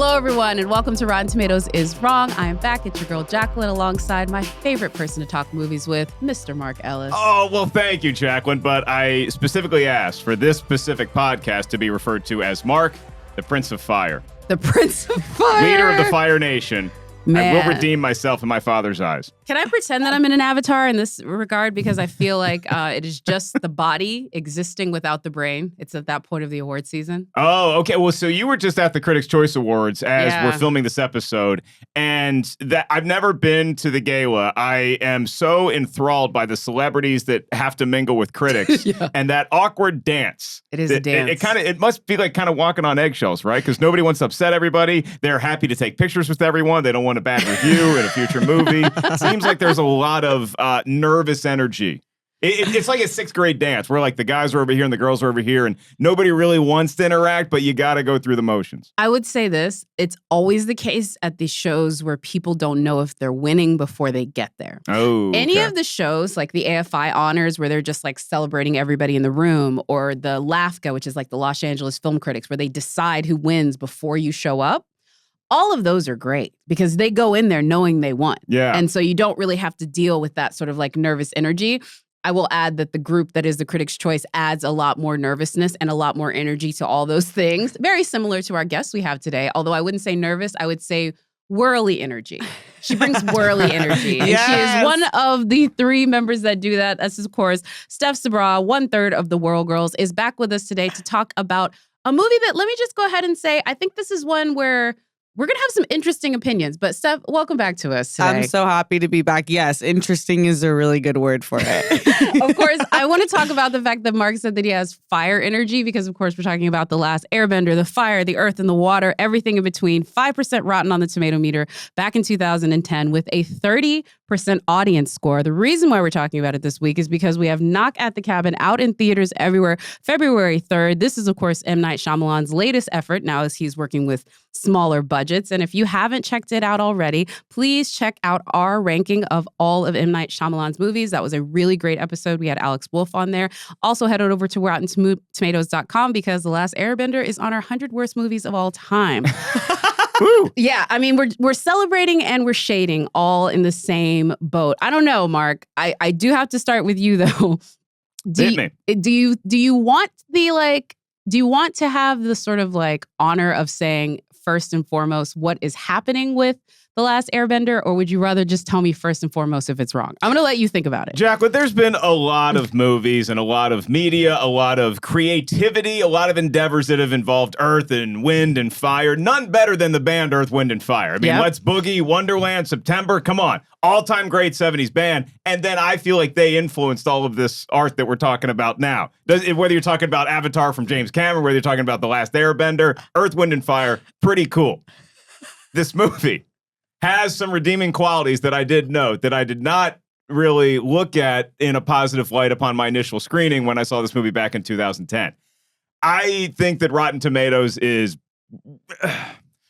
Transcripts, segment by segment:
Hello, everyone, and welcome to Rotten Tomatoes is Wrong. I am back. It's your girl, Jacqueline, alongside my favorite person to talk movies with, Mr. Mark Ellis. Oh, well, thank you, Jacqueline, but I specifically asked for this specific podcast to be referred to as Mark, the Prince of Fire. The Prince of Fire. Leader of the Fire Nation. Man. I will redeem myself in my father's eyes. Can I pretend that I'm in an avatar in this regard? Because I feel like it is just the body existing without the brain. It's at that point of the award season. Oh, okay. Well, so you were just at the Critics' Choice Awards as we're filming this episode, and that I've never been to the gala. I am so enthralled by the celebrities that have to mingle with critics and that awkward dance. It is a dance. It must be like kind of walking on eggshells, right? Because nobody wants to upset everybody. They're happy to take pictures with everyone. They don't want a bad review in a future movie. Seems like there's a lot of nervous energy. It's like a sixth grade dance where like the guys are over here and the girls are over here and nobody really wants to interact, but you got to go through the motions. I would say this. It's always the case at these shows where people don't know if they're winning before they get there. Oh, Any of the shows like the AFI Honors where they're just like celebrating everybody in the room, or the LAFCA, which is like the Los Angeles Film Critics, where they decide who wins before you show up. All of those are great because they go in there knowing they won. Yeah. And so you don't really have to deal with that sort of like nervous energy. I will add that the group that is the Critics' Choice adds a lot more nervousness and a lot more energy to all those things. Very similar to our guest we have today. Although I wouldn't say nervous, I would say whirly energy. She brings whirly energy. And she is one of the three members that do that. That's, of course, Steph Sabraw, 1/3 of the World Girls, is back with us today to talk about a movie that, let me just go ahead and say, I think this is one where we're going to have some interesting opinions. But Steph, welcome back to us today. I'm so happy to be back. Yes, interesting is a really good word for it. Of course, I want to talk about the fact that Mark said that he has fire energy because, of course, we're talking about The Last Airbender, the fire, the earth, and the water, everything in between. 5% rotten on the Tomatometer back in 2010 with a 30% audience score. The reason why we're talking about it this week is because we have Knock at the Cabin out in theaters everywhere, February 3rd. This is, of course, M. Night Shyamalan's latest effort now as he's working with smaller budgets. And if you haven't checked it out already, please check out our ranking of all of M. Night Shyamalan's movies. That was a really great episode. We had Alex Wolff on there. Also, head on over to RottenTomatoes.com because The Last Airbender is on our 100 worst movies of all time. Yeah, I mean, we're celebrating and we're shading all in the same boat. I don't know, Mark. I do have to start with you though. Do you want to have the sort of like honor of saying first and foremost what is happening with The Last Airbender, or would you rather just tell me first and foremost if it's wrong? I'm going to let you think about it. Jacqueline, there's been a lot of movies and a lot of media, a lot of creativity, a lot of endeavors that have involved earth and wind and fire. None better than the band Earth, Wind, and Fire. I mean, Let's Boogie, Wonderland, September, come on. All-time great 70s band. And then I feel like they influenced all of this art that we're talking about now. Whether you're talking about Avatar from James Cameron, whether you're talking about The Last Airbender, Earth, Wind, and Fire, pretty cool. This movie has some redeeming qualities that I did note that I did not really look at in a positive light upon my initial screening when I saw this movie back in 2010. I think that Rotten Tomatoes is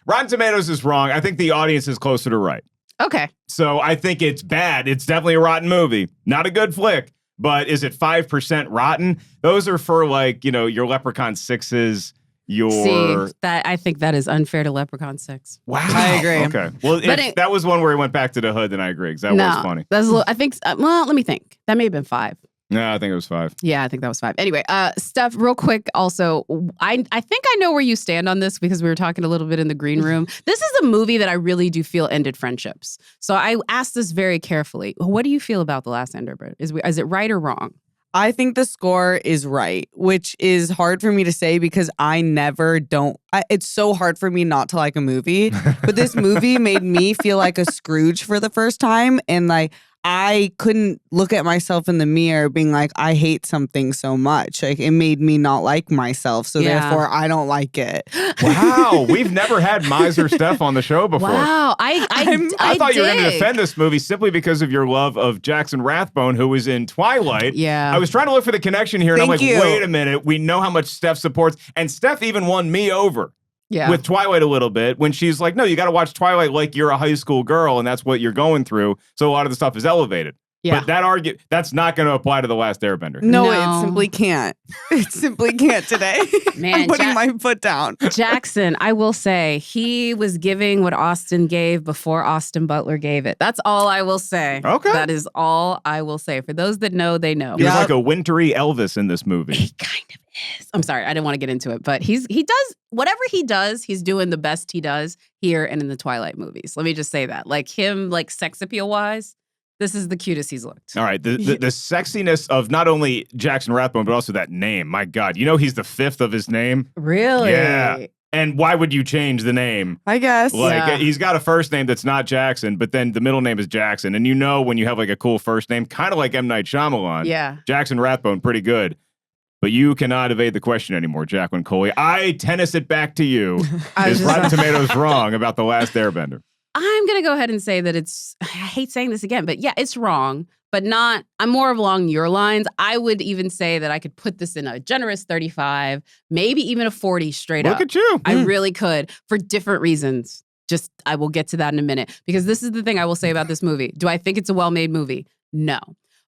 wrong. I think the audience is closer to right. Okay. So I think it's bad. It's definitely a rotten movie. Not a good flick, but is it 5% rotten? Those are for like, your Leprechaun 6s. I think that is unfair to Leprechaun 6. Wow. I agree. Okay. Well, if that was one where he went back to the hood, then I agree, because that was funny. I think, let me think. That may have been 5. No, I think it was 5. Yeah, I think that was 5. Anyway, Steph, real quick, also, I think I know where you stand on this because we were talking a little bit in the green room. This is a movie that I really do feel ended friendships. So I asked this very carefully. What do you feel about The Last Airbender? Is it right or wrong? I think the score is right, which is hard for me to say because it's so hard for me not to like a movie. But this movie made me feel like a Scrooge for the first time. And like, I couldn't look at myself in the mirror being like, I hate something so much. Like, it made me not like myself. So therefore, I don't like it. Wow. We've never had Miser Steph on the show before. Wow. I thought you were going to defend this movie simply because of your love of Jackson Rathbone, who was in Twilight. Yeah. I was trying to look for the connection here, and I'm like, wait a minute. We know how much Steph supports. And Steph even won me over. With Twilight a little bit, when she's like, no, you got to watch Twilight like you're a high school girl and that's what you're going through. So a lot of the stuff is elevated. Yeah. But that's not going to apply to The Last Airbender. No, No. it simply can't. It simply can't today. Man, I'm putting my foot down. Jackson, I will say, he was giving what Austin gave before Austin Butler gave it. That's all I will say. Okay. That is all I will say. For those that know, they know. He was Yep. like a wintry Elvis in this movie. He kind of is. I'm sorry, I didn't want to get into it, but he does whatever he does, he's doing the best he does here and in the Twilight movies. Let me just say that. Like him, like sex appeal wise, this is the cutest he's looked. All right. The sexiness of not only Jackson Rathbone, but also that name. My God. You know he's the fifth of his name? Really? Yeah. And why would you change the name? I guess. Yeah. He's got a first name that's not Jackson, but then the middle name is Jackson. And you know when you have like a cool first name, kind of like M. Night Shyamalan, Yeah. Jackson Rathbone, pretty good. But you cannot evade the question anymore, Jacqueline Coley. I tennis it back to you. Is Rotten Tomatoes wrong about The Last Airbender? I'm going to go ahead and say that I hate saying this again, but yeah, it's wrong, but not, I'm more of along your lines. I would even say that I could put this in a generous 35, maybe even a 40 straight up. Look at you. I really could for different reasons. I will get to that in a minute because this is the thing I will say about this movie. Do I think it's a well-made movie? No.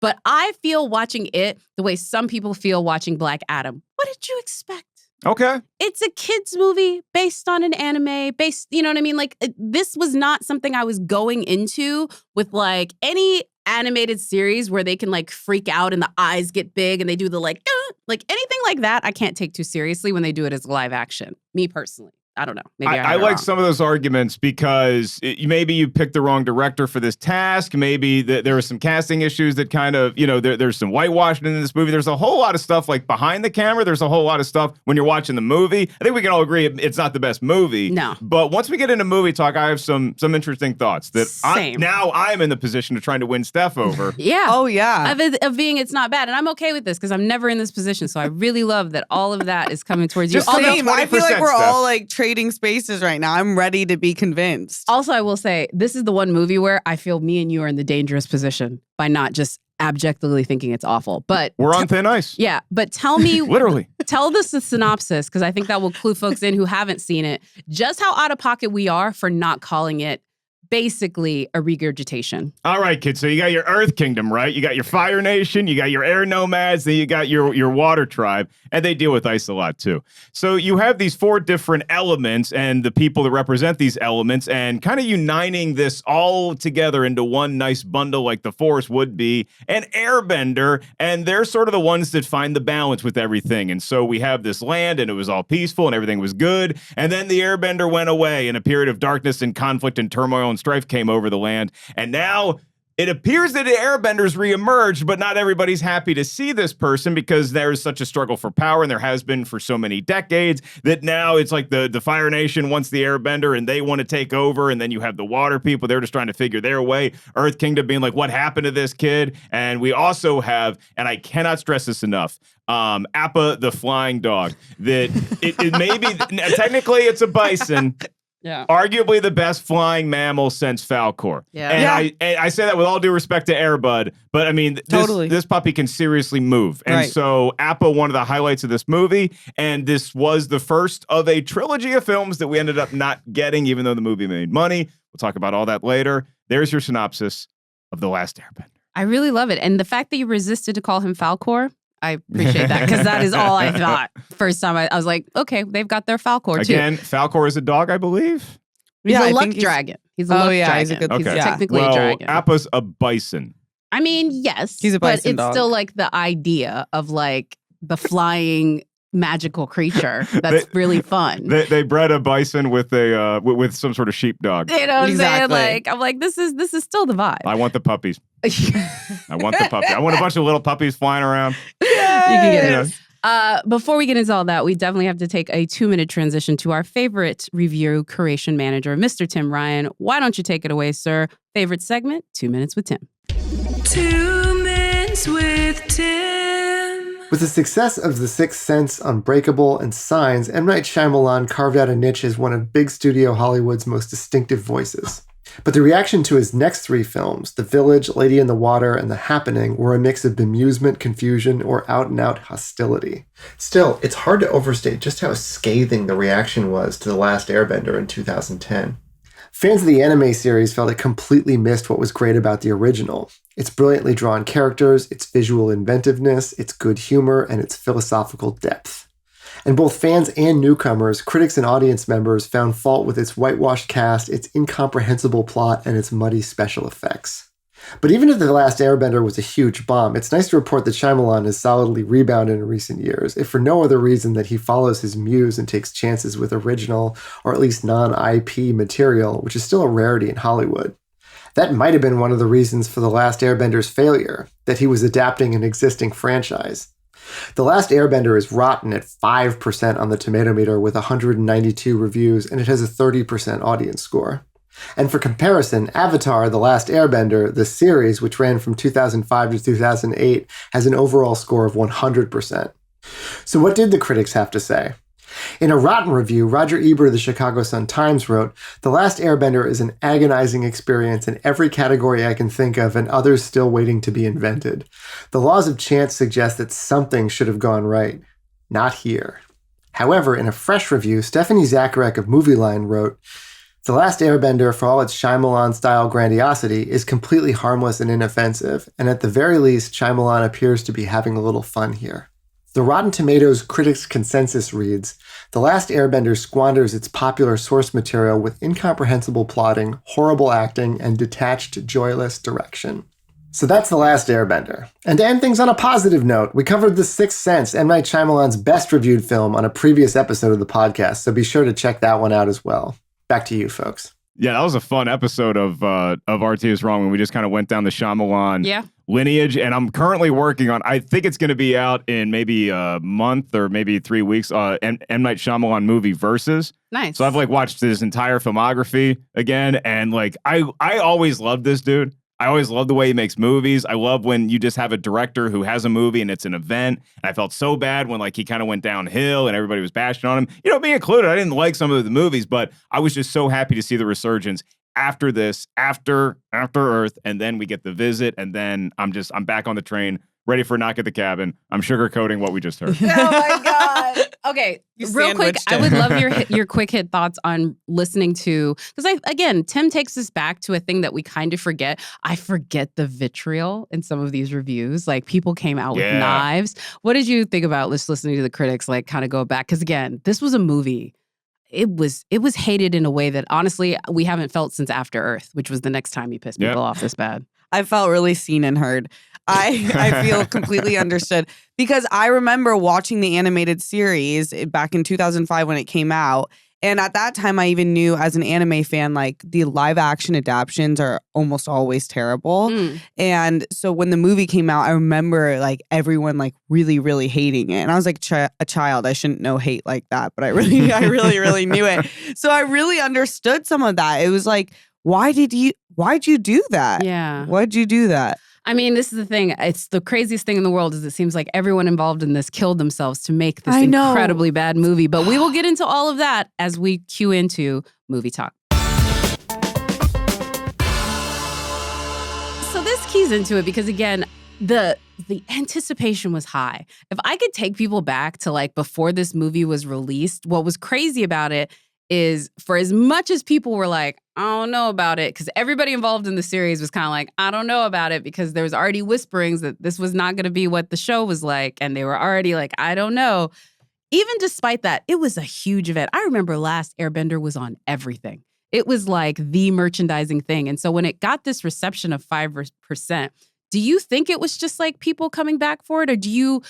But I feel watching it the way some people feel watching Black Adam. What did you expect? Okay. It's a kid's movie based on an anime, you know what I mean? Like, this was not something I was going into with like any animated series where they can like freak out and the eyes get big and they do the like anything like that. I can't take too seriously when they do it as live action. Me personally. I don't know. Maybe I like some of those arguments because maybe you picked the wrong director for this task. Maybe there were some casting issues that kind of, there's some whitewashing in this movie. There's a whole lot of stuff like behind the camera. There's a whole lot of stuff when you're watching the movie. I think we can all agree it's not the best movie. No. But once we get into movie talk, I have some interesting thoughts that Same. I'm in the position of trying to win Steph over. Yeah. Oh, yeah. Of being it's not bad. And I'm okay with this because I'm never in this position. So I really love that all of that is coming towards you. Just Although, Same. I feel like we're Steph. all like trading spaces right now. I'm ready to be convinced. also, I will say, this is the one movie where I feel me and you are in the dangerous position by not just abjectly thinking it's awful. But We're on thin ice. yeah, but tell me, Literally. tell us the synopsis because I think that will clue folks in who haven't seen it, just how out of pocket we are for not calling it basically a regurgitation. All right, kids. So you got your Earth Kingdom, right? You got your Fire Nation, you got your Air Nomads, then you got your Water Tribe, and they deal with ice a lot too. So you have these four different elements and the people that represent these elements and kind of uniting this all together into one nice bundle like the Force would be an Airbender, and they're sort of the ones that find the balance with everything. And so we have this land and it was all peaceful and everything was good, and then the Airbender went away and a period of darkness and conflict and turmoil and strife came over the land. And now it appears that the Airbenders reemerged, but not everybody's happy to see this person because there's such a struggle for power, and there has been for so many decades that now it's like the Fire Nation wants the Airbender and they want to take over, and then you have the Water people, they're just trying to figure their way. Earth Kingdom being like, what happened to this kid? And we also have, and I cannot stress this enough, Appa the flying dog. That it may be, technically it's a bison, Yeah. arguably the best flying mammal since Falcor. Yeah. And I say that with all due respect to Airbud, but I mean, this puppy can seriously move. And Right. so Appa, one of the highlights of this movie, and this was the first of a trilogy of films that we ended up not getting, even though the movie made money. We'll talk about all that later. There's your synopsis of The Last Airbender. I really love it. And the fact that you resisted to call him Falcor, I appreciate that because that is all I thought. First time I was like, okay, they've got their Falcor too. Again, Falcor is a dog, I believe. He's I a luck think dragon. He's a luck dragon. he's a good. Okay. He's Yeah. technically Well, a dragon. Appa's a bison. I mean, yes. He's a but bison it's dog. still like the idea of like the flying magical creature that's really fun. They bred a bison with a with some sort of sheepdog. You know what Exactly. I'm saying? Like, I'm like, this is still the vibe. I want the puppies. I want the puppy. I want a bunch of little puppies flying around. You can get Yeah. it. Before we get into all that, we definitely have to take a 2-minute transition to our favorite review curation manager, Mr. Tim Ryan. Why don't you take it away, sir? Favorite segment, 2 minutes with Tim. 2 minutes with Tim. With the success of The Sixth Sense, Unbreakable, and Signs, M. Night Shyamalan carved out a niche as one of big studio Hollywood's most distinctive voices. But the reaction to his next 3 films, The Village, Lady in the Water, and The Happening, were a mix of bemusement, confusion, or out-and-out hostility. Still, it's hard to overstate just how scathing the reaction was to The Last Airbender in 2010. Fans of the anime series felt it completely missed what was great about the original. Its brilliantly drawn characters, its visual inventiveness, its good humor, and its philosophical depth. And both fans and newcomers, critics and audience members found fault with its whitewashed cast, its incomprehensible plot, and its muddy special effects. But even if The Last Airbender was a huge bomb, it's nice to report that Shyamalan has solidly rebounded in recent years, if for no other reason that he follows his muse and takes chances with original, or at least non-IP material, which is still a rarity in Hollywood. That might have been one of the reasons for The Last Airbender's failure, that he was adapting an existing franchise. The Last Airbender is rotten at 5% on the Tomatometer with 192 reviews, and it has a 30% audience score. And for comparison, Avatar: The Last Airbender, the series, which ran from 2005 to 2008, has an overall score of 100%. So what did the critics have to say? In a rotten review, Roger Ebert of the Chicago Sun-Times wrote, "The Last Airbender is an agonizing experience in every category I can think of and others still waiting to be invented. The laws of chance suggest that something should have gone right. Not here." However, in a fresh review, Stephanie Zacharek of Movieline wrote, "The Last Airbender, for all its Shyamalan-style grandiosity, is completely harmless and inoffensive, and at the very least, Shyamalan appears to be having a little fun here." The Rotten Tomatoes critics' consensus reads, "The Last Airbender squanders its popular source material with incomprehensible plotting, horrible acting, and detached, joyless direction." So that's The Last Airbender. And to end things on a positive note, we covered The Sixth Sense, M. Night Shyamalan's best-reviewed film, on a previous episode of the podcast, so be sure to check that one out as well. Back to you, folks. Yeah, that was a fun episode of RT is Wrong when we just kind of went down the Shyamalan lineage. And I'm currently working on, I think it's going to be out in maybe a month or maybe 3 weeks, M. Night Shyamalan movie Versus. Nice. So I've watched his entire filmography again. And I always loved this dude. I always love the way he makes movies. I love when you just have a director who has a movie and it's an event. And I felt so bad when he kind of went downhill and everybody was bashing on him. Me included. I didn't like some of the movies, but I was just so happy to see the resurgence after this, after Earth, and then we get The Visit, and then I'm back on the train, ready for Knock at the Cabin. I'm sugarcoating what we just heard. Oh my God. Okay, real quick, I would love your quick hit thoughts on listening to, because Tim takes us back to a thing that we kind of forget. I forget the vitriol in some of these reviews. People came out with knives. What did you think about listening to the critics, kind of go back? Because again, this was a movie. It was hated in a way that honestly we haven't felt since After Earth, which was the next time you pissed people off this bad. I felt really seen and heard. I feel completely understood because I remember watching the animated series back in 2005 when it came out. And at that time, I even knew as an anime fan, the live action adaptions are almost always terrible. And so when the movie came out, I remember everyone really, really hating it. And I was a child. I shouldn't know hate like that, but I really, really knew it. So I really understood some of that. It was why'd you do that? Yeah. Why'd you do that? I mean, this is the thing. It's the craziest thing in the world is it seems like everyone involved in this killed themselves to make this incredibly bad movie. But we will get into all of that as we cue into Movie Talk. So this keys into it because, again, the anticipation was high. If I could take people back to before this movie was released, what was crazy about it is for as much as people were I don't know about it, because everybody involved in the series was kind of I don't know about it, because there was already whisperings that this was not going to be what the show was like, and they were already I don't know. Even despite that, it was a huge event. I remember Last Airbender was on everything. It was the merchandising thing. And so when it got this reception of 5%, do you think it was just people coming back for it, or do you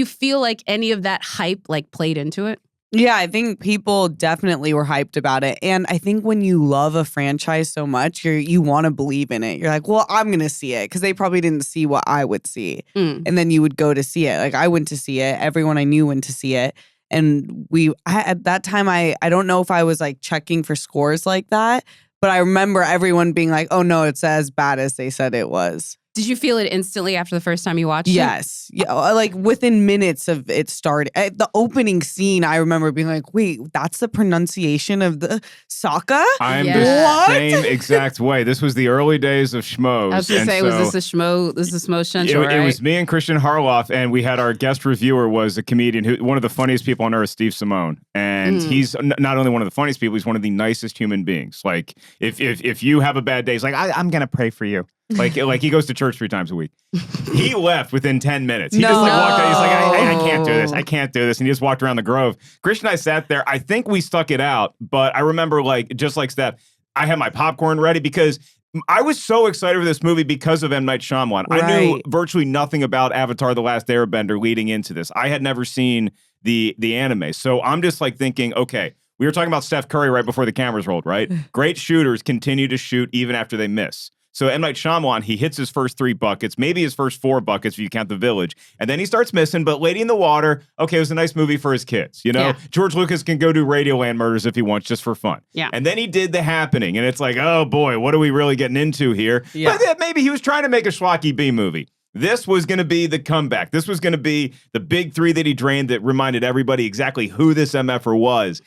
feel any of that hype played into it? Yeah, I think people definitely were hyped about it. And I think when you love a franchise so much, you want to believe in it. You're well, I'm going to see it because they probably didn't see what I would see. And then you would go to see it. I went to see it. Everyone I knew went to see it. And at that time, I don't know if I was checking for scores like that, but I remember everyone being oh no, it's as bad as they said it was. Did you feel it instantly after the first time you watched it? Yes. Yeah, within minutes of it started. The opening scene, I remember being wait, that's the pronunciation of the Sokka? I'm the same exact way. This was the early days of schmoes. I was going to say, was this a schmo? This is Schmo Central, right? It was me and Christian Harloff, and we had our guest reviewer was a comedian, one of the funniest people on earth, Steve Simone. And he's not only one of the funniest people, he's one of the nicest human beings. If you have a bad day, he's I'm going to pray for you. Like he goes to church 3 times a week. He left within 10 minutes. He just No. like walked out. He's like, I can't do this. I can't do this. And he just walked around the Grove. Christian and I sat there. I think we stuck it out, but I remember just like Steph, I had my popcorn ready because I was so excited for this movie because of M. Night Shyamalan. Right. I knew virtually nothing about Avatar: The Last Airbender leading into this. I had never seen the anime. So I'm just like thinking, okay, we were talking about Steph Curry right before the cameras rolled, right? Great shooters continue to shoot even after they miss. So M. Night Shyamalan, he hits his first 3 buckets, maybe his first 4 buckets if you count The Village, and then he starts missing, but Lady in the Water, okay, it was a nice movie for his kids, you know? Yeah. George Lucas can go do Radioland murders if he wants, just for fun. Yeah. And then he did The Happening, and it's like, oh boy, what are we really getting into here? Yeah. But maybe he was trying to make a schlocky B movie. This was going to be the comeback. This was going to be the big 3 that he drained that reminded everybody exactly who this MFer was.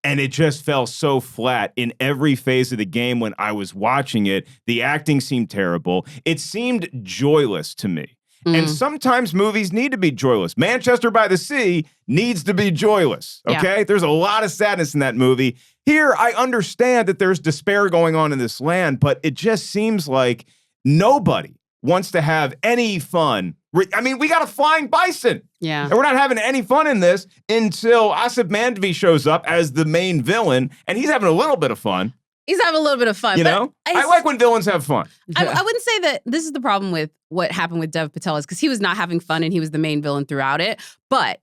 And it just fell so flat in every phase of the game when I was watching it. The acting seemed terrible. It seemed joyless to me. And sometimes movies need to be joyless. Manchester by the Sea needs to be joyless, okay? Yeah. There's a lot of sadness in that movie. Here, I understand that there's despair going on in this land, but it just seems like nobody wants to have any fun. I mean, we got a flying bison. Yeah. And we're not having any fun in this until Asif Mandvi shows up as the main villain, and he's having a little bit of fun. He's having a little bit of fun. You know? I like when villains have fun. I wouldn't say that this is the problem with what happened with Dev Patel is because he was not having fun and he was the main villain throughout it. But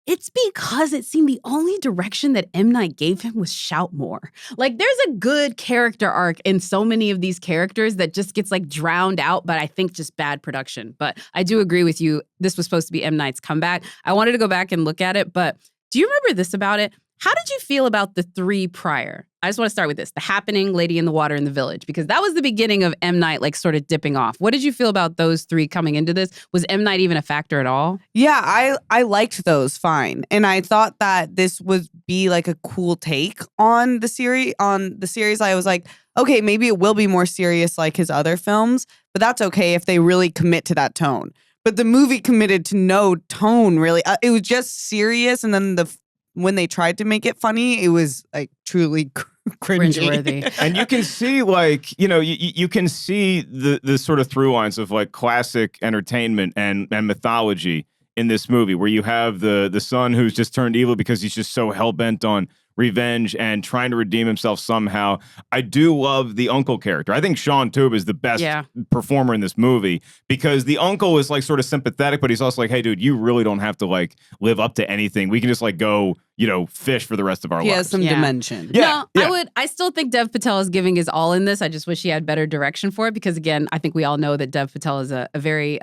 it's because it seemed the only direction that M. Night gave him was shout more. Like, there's a good character arc in so many of these characters that just gets like drowned out, but I think just bad production. But I do agree with you. This was supposed to be M. Night's comeback. I wanted to go back and look at it, but do you remember this about it? How did you feel about the 3 prior? I just want to start with this. The Happening, Lady in the Water, and The Village, because that was the beginning of M. Night like sort of dipping off. What did you feel about those 3 coming into this? Was M. Night even a factor at all? Yeah, I liked those fine. And I thought that this would be like a cool take on the series. I was like, okay, maybe it will be more serious like his other films, but that's okay if they really commit to that tone. But the movie committed to no tone, really. It was just serious, and then when they tried to make it funny, it was like truly cringy. Cringeworthy. And you can see, like, you know, you can see the sort of through lines of like classic entertainment and mythology in this movie, where you have the son who's just turned evil because he's just so hell-bent on revenge and trying to redeem himself somehow. I do love the uncle character. I think Sean Tube is the best performer in this movie because the uncle is like sort of sympathetic, but he's also like, hey, dude, you really don't have to like live up to anything. We can just like go, you know, fish for the rest of our lives. He has some dimension. Yeah, No, I still think Dev Patel is giving his all in this. I just wish he had better direction for it because, again, I think we all know that Dev Patel is a very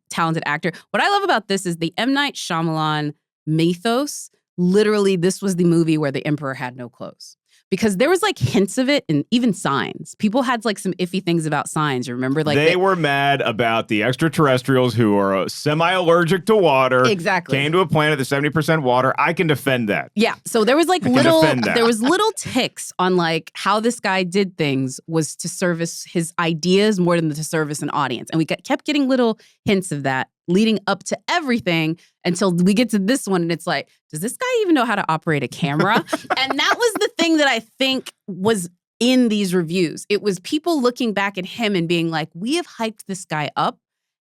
talented actor. What I love about this is the M. Night Shyamalan mythos. Literally, this was the movie where the emperor had no clothes. Because there was like hints of it and even signs. People had like some iffy things about signs. You remember? Like they were mad about the extraterrestrials who are semi-allergic to water. Exactly. Came to a planet that's 70% water. I can defend that. Yeah. So there was like little ticks on like how this guy did things was to service his ideas more than to service an audience. And we kept getting little hints of that leading up to everything until we get to this one. And it's like, does this guy even know how to operate a camera? And that was the thing that I think was in these reviews. It was people looking back at him and being like, we have hyped this guy up.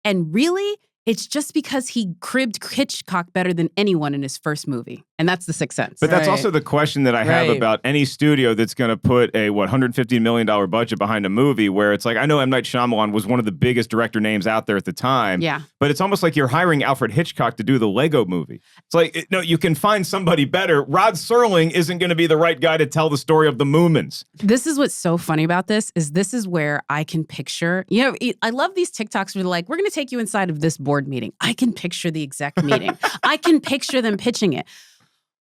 And really, it's just because he cribbed Hitchcock better than anyone in his first movie. And that's The Sixth Sense. But that's also the question that I have about any studio that's going to put a, $150 million budget behind a movie where it's like, I know M. Night Shyamalan was one of the biggest director names out there at the time. Yeah. But it's almost like you're hiring Alfred Hitchcock to do the Lego movie. It's like, no, you can find somebody better. Rod Serling isn't going to be the right guy to tell the story of the Moomins. This is what's so funny about this is where I can picture, you know, I love these TikToks where they're like, we're going to take you inside of this board meeting. I can picture the exec meeting. I can picture them pitching it.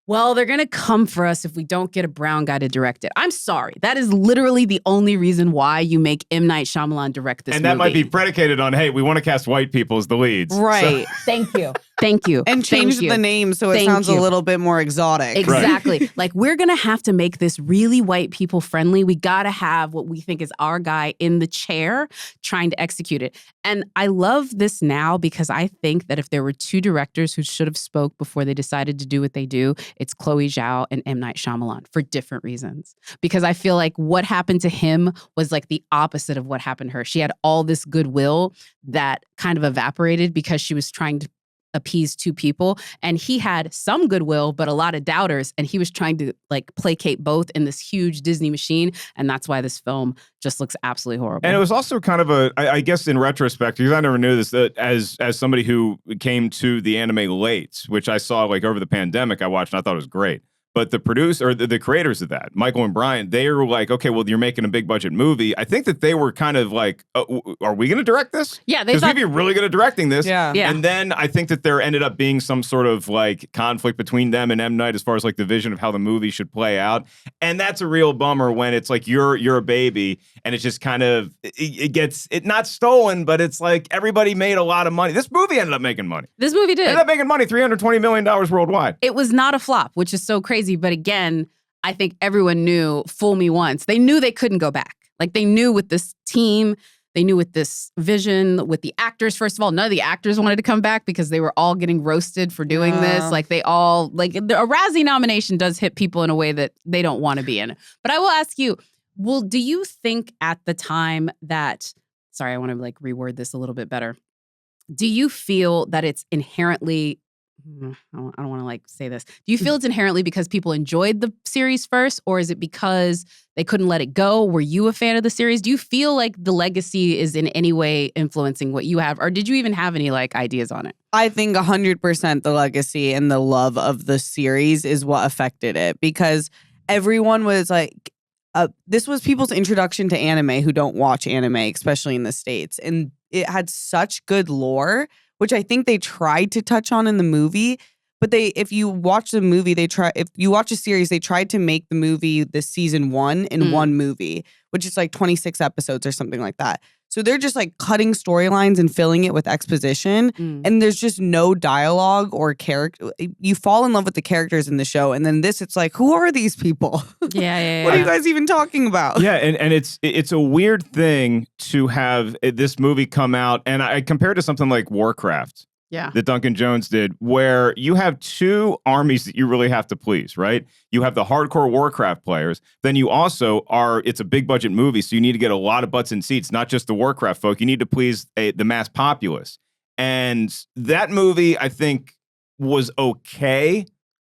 Well, they're going to come for us if we don't get a brown guy to direct it. I'm sorry. That is literally the only reason why you make M. Night Shyamalan direct this movie. And that might be predicated on, hey, we want to cast white people as the leads. Right. Thank you. Thank you. And change Thank you. the name so it Thank sounds a you. little bit more exotic. Exactly. Like, we're going to have to make this really white people friendly. We got to have what we think is our guy in the chair trying to execute it. And I love this now because I think that if there were two directors who should have spoke before they decided to do what they do, it's Chloe Zhao and M. Night Shyamalan for different reasons. Because I feel like what happened to him was like the opposite of what happened to her. She had all this goodwill that kind of evaporated because she was trying to appease two people, and he had some goodwill but a lot of doubters, and he was trying to like placate both in this huge Disney machine, and that's why this film just looks absolutely horrible. And it was also kind of I guess in retrospect, because I never knew this, that as somebody who came to the anime late, which I saw like over the pandemic, I watched and I thought it was great. But the producer or the creators of that, Michael and Brian, they were like, okay, well, you're making a big budget movie. I think that they were kind of like, are we going to direct this? Yeah, they because thought we'd be really good at directing this. Yeah. And then I think that there ended up being some sort of like conflict between them and M. Night as far as like the vision of how the movie should play out. And that's a real bummer when it's like you're a baby and it's just kind of it gets not stolen, but it's like everybody made a lot of money. This movie ended up making money. This movie did. Ended up making money, $320 million worldwide. It was not a flop, which is so crazy. But again, I think everyone knew, fool me once. They knew they couldn't go back. Like, they knew with this team, they knew with this vision, with the actors, first of all, none of the actors wanted to come back because they were all getting roasted for doing this. Like, they all, like, a Razzie nomination does hit people in a way that they don't want to be in. But I will ask you, well, do you think at the time that, sorry, I want to like reword this a little bit better. Do you feel that it's inherently, I don't want to like say this. Do you feel it's inherently because people enjoyed the series first, or is it because they couldn't let it go? Were you a fan of the series? Do you feel like the legacy is in any way influencing what you have, or did you even have any like ideas on it? I think 100% the legacy and the love of the series is what affected it, because everyone was like, this was people's introduction to anime who don't watch anime, especially in the States. And it had such good lore, which I think they tried to touch on in the movie. But if you watch the movie, if you watch a series, they tried to make the movie the season one in one movie, which is like 26 episodes or something like that. So they're just like cutting storylines and filling it with exposition. And there's just no dialogue or character. You fall in love with the characters in the show. And then it's like, who are these people? Yeah. What are you guys even talking about? Yeah, and it's a weird thing to have this movie come out, and I compare it to something like Warcraft. Yeah. That Duncan Jones did, where you have two armies that you really have to please, right? You have the hardcore Warcraft players. Then you also it's a big budget movie, so you need to get a lot of butts in seats, not just the Warcraft folk. You need to please the mass populace. And that movie, I think, was okay.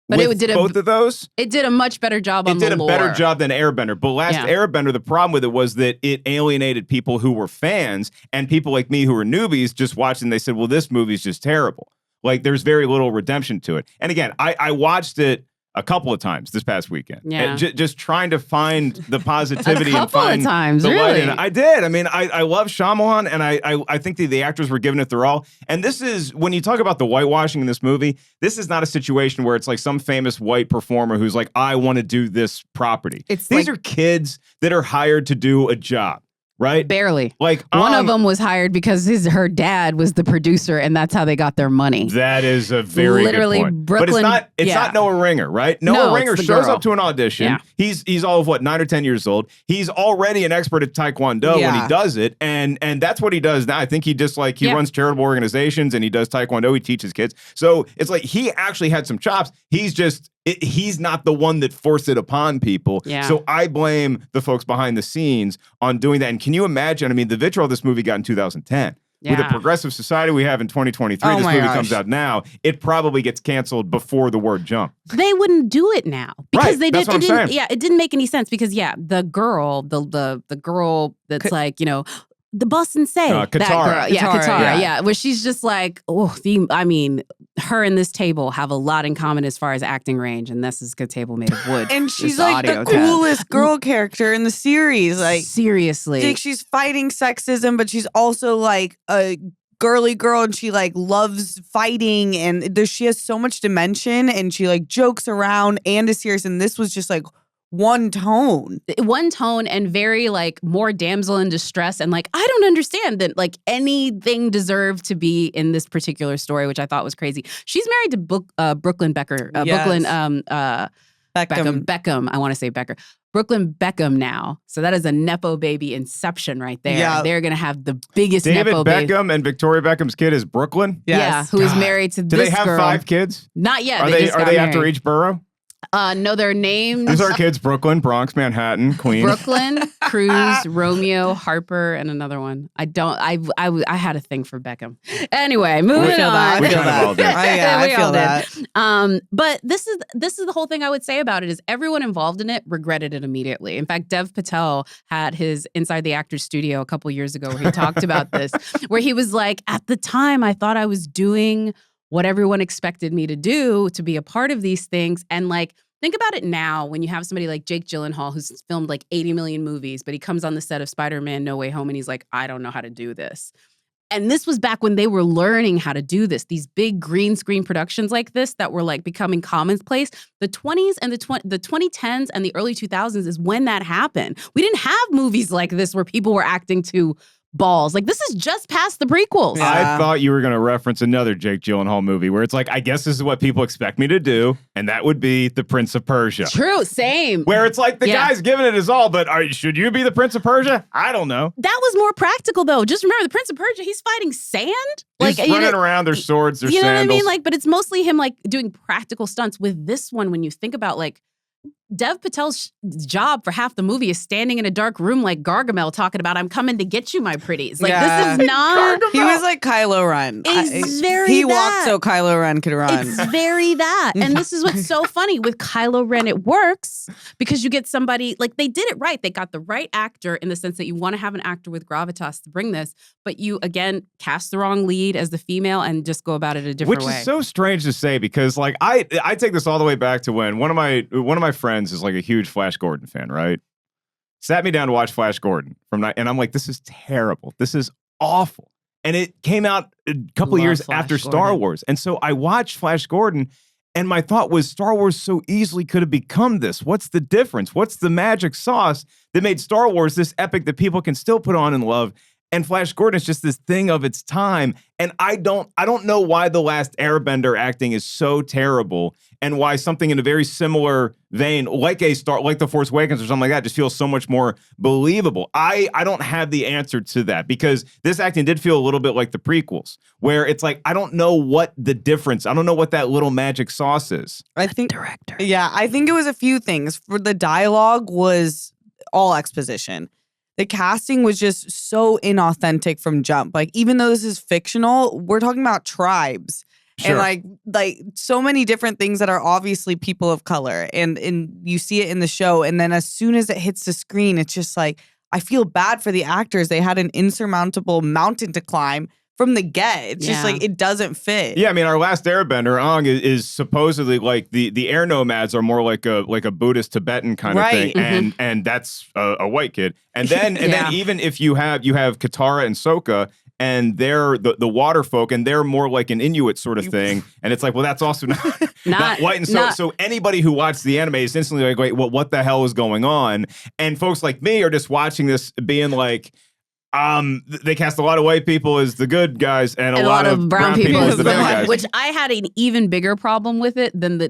But with it did both of those. It did a much better job on the lore. It did a better job than Airbender. But Last Airbender, the problem with it was that it alienated people who were fans, and people like me who were newbies just watching. They said, well, this movie's just terrible. Like, there's very little redemption to it. And again, I watched it a couple of times this past weekend. Yeah. Just trying to find the positivity a and find couple of times, the light. really. And I did. I mean, I love Shyamalan, and I think the actors were giving it their all. And this is, when you talk about the whitewashing in this movie, this is not a situation where it's like some famous white performer who's like, I want to do this property. These are kids that are hired to do a job. Right? Barely. Like, one of them was hired because her dad was the producer, and that's how they got their money. That is a very literally good point. Brooklyn. But it's not Noah Ringer, right? Noah Ringer shows up to an audition. Yeah. He's all of 9 or 10 years old. He's already an expert at Taekwondo when he does it, and that's what he does now. I think he just like he runs charitable organizations and he does Taekwondo. He teaches kids. So it's like he actually had some chops. He's not the one that forced it upon people. Yeah. So I blame the folks behind the scenes on doing that. And can you imagine? I mean, the vitriol this movie got in 2010. With the progressive society we have in 2023, this movie comes out now. It probably gets canceled before the word jump. They wouldn't do it now because they that's what I'm saying. Yeah, it didn't make any sense because the girl, the girl that's like, you know, the bus and say that Katara. girl, Katara, where she's just like, her and this table have a lot in common as far as acting range, and this is a table made of wood. And she's like the coolest girl character in the series. Like, seriously, like she's fighting sexism, but she's also like a girly girl, and she like loves fighting, and she has so much dimension, and she like jokes around and is serious. And this was just like, one tone. One tone and very like more damsel in distress and like I don't understand that like anything deserved to be in this particular story, which I thought was crazy. She's married to Brooklyn Becker, Brooklyn Beckham. I want to say Becker. Brooklyn Beckham now. So that is a Nepo baby inception right there. Yeah. They're going to have the biggest David Nepo baby. Beckham and Victoria Beckham's kid is Brooklyn? Yes. Yeah, who is married to Do this they have girl. 5 kids? Not yet. Are They they just got after married. each borough? No, their names. These are kids: Brooklyn, Bronx, Manhattan, Queens. Brooklyn, Cruz, Romeo, Harper, and another one. I had a thing for Beckham. Anyway, moving I feel on. that. I We feel kind of all that. did. I We feel all that. did. But this is the whole thing I would say about it is everyone involved in it regretted it immediately. In fact, Dev Patel had his Inside the Actors Studio a couple years ago where he talked about this, where he was like, at the time, I thought I was doing what everyone expected me to do to be a part of these things. And like, think about it now when you have somebody like Jake Gyllenhaal who's filmed like 80 million movies, but he comes on the set of Spider-Man No Way Home and he's like, I don't know how to do this. And this was back when they were learning how to do this. These big green screen productions like this that were like becoming commonplace. The 20s and the 2010s and the early 2000s is when that happened. We didn't have movies like this where people were acting to balls. Like this is just past the prequels. Yeah. I thought you were going to reference another Jake Gyllenhaal movie where it's like, I guess this is what people expect me to do, and that would be The Prince of Persia. True, same. Where it's like the Yeah. guy's giving it his all, but should you be the Prince of Persia? I don't know. That was more practical though. Just remember the Prince of Persia, he's fighting sand. He's running around, there's swords, there's you know sandals. what I mean? Like, but it's mostly him like doing practical stunts. With this one, when you think about like Dev Patel's job for half the movie is standing in a dark room like Gargamel talking about, I'm coming to get you, my pretties. Like, Yeah. this is not... He was like Kylo Ren. It's very He that. walked so Kylo Ren could run. It's very that. And this is what's so funny. With Kylo Ren, it works because you get somebody, like they did it right. They got the right actor in the sense that you want to have an actor with gravitas to bring this, but you, again, cast the wrong lead as the female and just go about it a different Which way. is so strange to say because like I take this all the way back to when one of my friends is like a huge Flash Gordon fan, right? Sat me down to watch Flash Gordon and I'm like, this is terrible. This is awful. And it came out a couple Love years Flash after Gordon. Star Wars. And so I watched Flash Gordon and my thought was Star Wars so easily could have become this. What's the difference? What's the magic sauce that made Star Wars this epic that people can still put on and love? And Flash Gordon is just this thing of its time. And I don't know why The Last Airbender acting is so terrible and why something in a very similar vein, like The Force Awakens or something like that, just feels so much more believable. I don't have the answer to that because this acting did feel a little bit like the prequels, where it's like, I don't know what the difference, I don't know what that little magic sauce is. I think Director. Yeah, I think it was a few things. For the dialogue was all exposition. The casting was just so inauthentic from jump. Like, even though this is fictional, we're talking about tribes. Sure. And like so many different things that are obviously people of color. And you see it in the show. And then as soon as it hits the screen, it's just like, I feel bad for the actors. They had an insurmountable mountain to climb from the get. It's just Yeah. like, it doesn't fit. Yeah, I mean, our Last Airbender, Aang, is supposedly like the air nomads are more like a Buddhist Tibetan kind of thing, Right. and that's a white kid. And then Yeah. even if you have Katara and Sokka, and they're the water folk, and they're more like an Inuit sort of thing, and it's like, well, that's also not white. And so anybody who watched the anime is instantly like, wait, what the hell is going on? And folks like me are just watching this, being like, they cast a lot of white people as the good guys and a lot of brown people as the bad guys. Which I had an even bigger problem with it than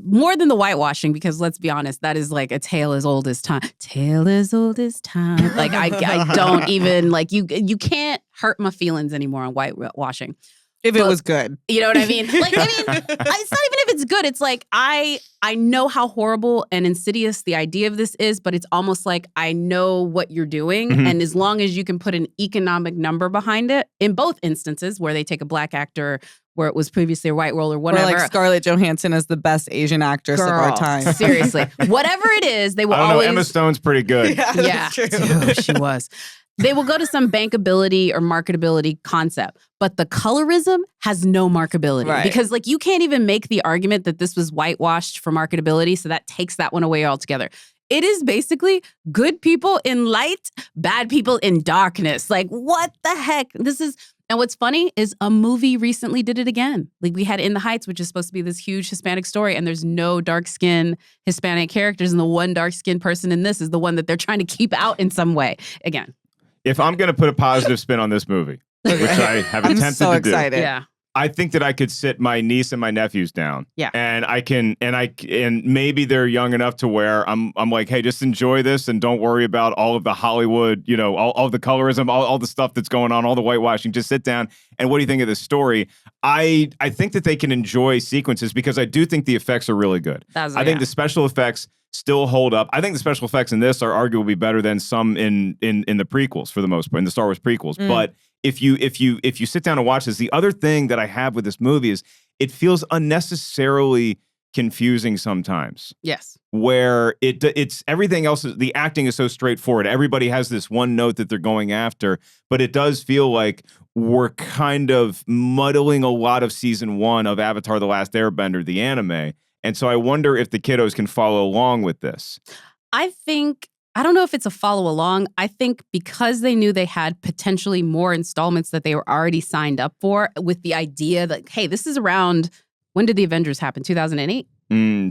more than the whitewashing, because let's be honest, that is like a tale as old as time. Tale as old as time. Like I don't even like you can't hurt my feelings anymore on whitewashing. If it was good. You know what I mean? Like, I mean, it's not even if it's good. It's like, I know how horrible and insidious the idea of this is, but it's almost like I know what you're doing. Mhm. And as long as you can put an economic number behind it, in both instances where they take a black actor where it was previously a white role or whatever. Or like Scarlett Johansson as the best Asian actress of our time. Seriously. Whatever it is, they will I don't know. always... Emma Stone's pretty good. Yeah, Yeah, that's true. Dude, she was. They will go to some bankability or marketability concept, but the colorism has no marketability. Right. Because like you can't even make the argument that this was whitewashed for marketability, so that takes that one away altogether. It is basically good people in light, bad people in darkness. Like, what the heck? And what's funny is a movie recently did it again. Like we had In the Heights, which is supposed to be this huge Hispanic story, and there's no dark-skinned Hispanic characters, and the one dark-skinned person in this is the one that they're trying to keep out in some way. Again. If I'm going to put a positive spin on this movie, which I have attempted I'm so to excited. do, Yeah. I think that I could sit my niece and my nephews down. Yeah. And and maybe they're young enough to where I'm like, hey, just enjoy this and don't worry about all of the Hollywood, all the colorism, all the stuff that's going on, all the whitewashing. Just sit down. And what do you think of this story? I think that they can enjoy sequences because I do think the effects are really good. I think the special effects still hold up. I think the special effects in this are arguably better than some in the prequels for the most part, in the Star Wars prequels. But if you sit down and watch this, the other thing that I have with this movie is it feels unnecessarily confusing sometimes. Yes. Where it's everything else, the acting is so straightforward. Everybody has this one note that they're going after, but it does feel like we're kind of muddling a lot of season 1 of Avatar: The Last Airbender, the anime. And so I wonder if the kiddos can follow along with this. I don't know if it's a follow along. I think because they knew they had potentially more installments that they were already signed up for, with the idea that, hey, this is around, when did the Avengers happen? 2008?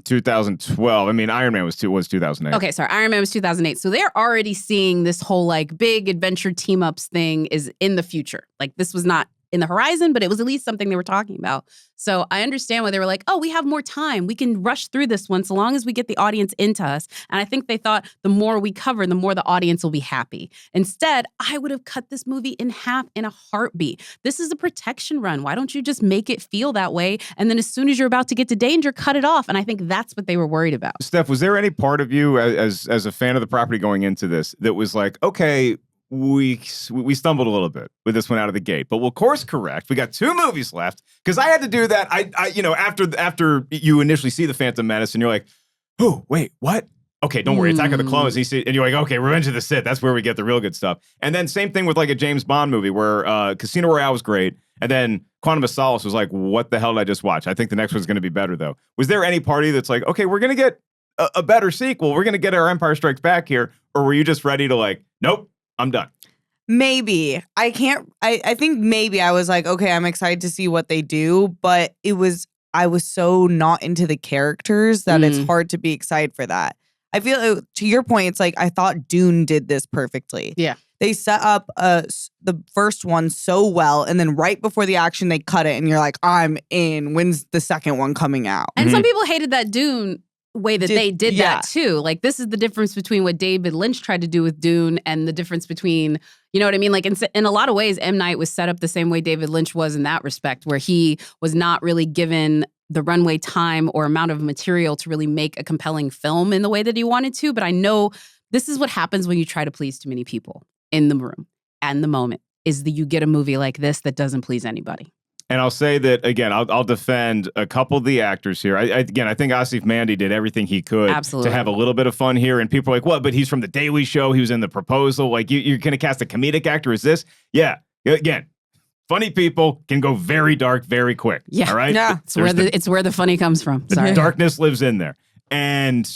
2012. I mean, Iron Man was 2008. Okay, sorry. Iron Man was 2008. So they're already seeing this whole like big adventure team ups thing is in the future. Like this was not in the horizon, but it was at least something they were talking about. So I understand why they were like, oh, we have more time. We can rush through this one so long as we get the audience into us. And I think they thought the more we cover, the more the audience will be happy. Instead, I would have cut this movie in half in a heartbeat. This is a protection run. Why don't you just make it feel that way? And then as soon as you're about to get to danger, cut it off. And I think that's what they were worried about. Steph, was there any part of you as a fan of the property going into this that was like, okay, we stumbled a little bit with this one out of the gate, but we'll course correct. We got 2 movies left because I had to do that. I after you initially see the Phantom Menace and you're like, oh wait, what? Okay, don't worry, Attack of the Clones. And you're like, okay, Revenge of the Sith. That's where we get the real good stuff. And then same thing with like a James Bond movie where Casino Royale was great, and then Quantum of Solace was like, what the hell did I just watch? I think the next one's going to be better though. Was there any party that's like, okay, we're going to get a better sequel. We're going to get our Empire Strikes Back here, or were you just ready to like, nope, I'm done? Maybe. I think maybe I was like, okay, I'm excited to see what they do, but I was so not into the characters that it's hard to be excited for that. I feel, to your point, it's like, I thought Dune did this perfectly. Yeah. They set up the first one so well, and then right before the action, they cut it, and you're like, I'm in. When's the second one coming out? And some people hated that Dune way that they did that too. Like this is the difference between what David Lynch tried to do with Dune and the difference between, you know what I mean? Like in a lot of ways, M. Night was set up the same way David Lynch was in that respect, where he was not really given the runway time or amount of material to really make a compelling film in the way that he wanted to. But I know this is what happens when you try to please too many people in the room and the moment, is that you get a movie like this that doesn't please anybody. And I'll say that, again, I'll defend a couple of the actors here. I think Asif Mandy did everything he could to have a little bit of fun here. And people are like, what? But he's from The Daily Show. He was in The Proposal. Like, you're going to cast a comedic actor as this? Yeah. Again, funny people can go very dark very quick. Yeah. All right? Yeah. It's where the funny comes from. Sorry. Darkness lives in there. And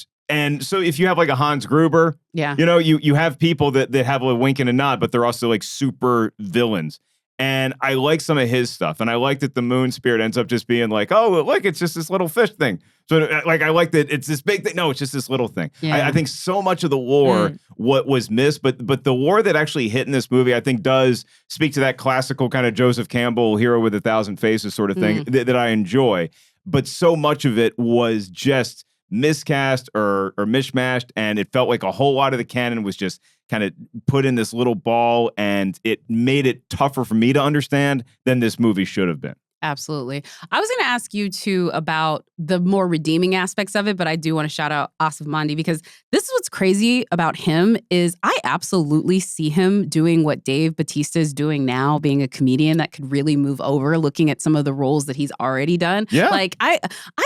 so if you have like a Hans Gruber, you have people that have a wink and a nod, but they're also like super villains. And I like some of his stuff. And I like that the moon spirit ends up just being like, oh, look, it's just this little fish thing. So like, I like that it's this big thing. No, it's just this little thing. Yeah. I think so much of the lore what was missed, but the lore that actually hit in this movie, I think does speak to that classical kind of Joseph Campbell hero with 1,000 faces sort of thing that I enjoy. But so much of it was just miscast or mishmashed, and it felt like a whole lot of the canon was just kind of put in this little ball, and it made it tougher for me to understand than this movie should have been. Absolutely. I was going to ask you, too, about the more redeeming aspects of it, but I do want to shout out Asif Mandi, because this is what's crazy about him is I absolutely see him doing what Dave Bautista is doing now, being a comedian that could really move over, looking at some of the roles that he's already done. Yeah. Like, I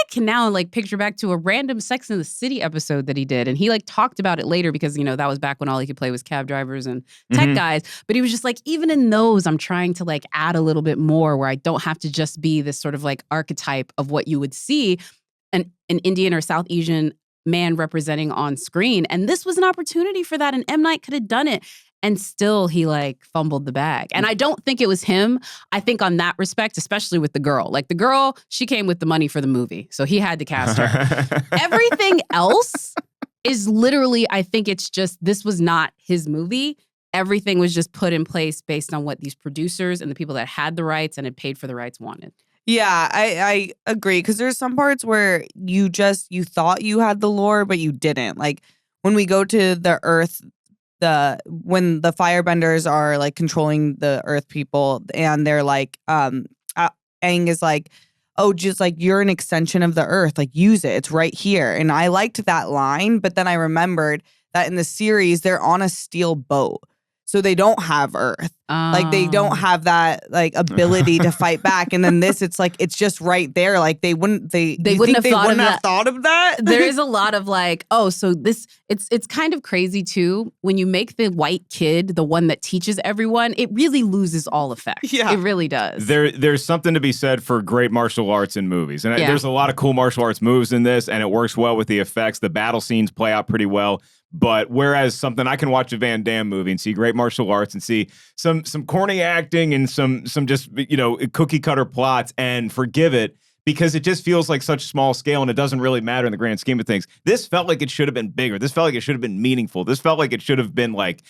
can now, like, picture back to a random Sex and the City episode that he did, and he, like, talked about it later because, you know, that was back when all he could play was cab drivers and tech guys, but he was just like, even in those, I'm trying to, like, add a little bit more where I don't have to just be this sort of like archetype of what you would see an Indian or South Asian man representing on screen. And this was an opportunity for that. And M. Night could have done it. And still he like fumbled the bag. And I don't think it was him. I think on that respect, especially with the girl. Like the girl, she came with the money for the movie. So he had to cast her. Everything else is literally, I think it's just, this was not his movie. Everything was just put in place based on what these producers and the people that had the rights and had paid for the rights wanted. Yeah, I agree. Because there's some parts where you thought you had the lore, but you didn't. Like when we go to the Earth, when the firebenders are like controlling the Earth people, and they're like, Aang is like, oh, just like you're an extension of the Earth, like use it. It's right here. And I liked that line, but then I remembered that in the series they're on a steel boat. So they don't have Earth. Like they don't have that like ability to fight back. And then this, it's like it's just right there. Like they wouldn't have thought of that. There is a lot of like, oh, so this it's kind of crazy too. When you make the white kid the one that teaches everyone, it really loses all effect. Yeah. It really does. There's something to be said for great martial arts in movies. And there's a lot of cool martial arts moves in this, and it works well with the effects. The battle scenes play out pretty well. But whereas something I can watch a Van Damme movie and see great martial arts and see some corny acting and some just cookie cutter plots and forgive it because it just feels like such small scale and it doesn't really matter in the grand scheme of things. This felt like it should have been bigger. This felt like it should have been meaningful. This felt like it should have been like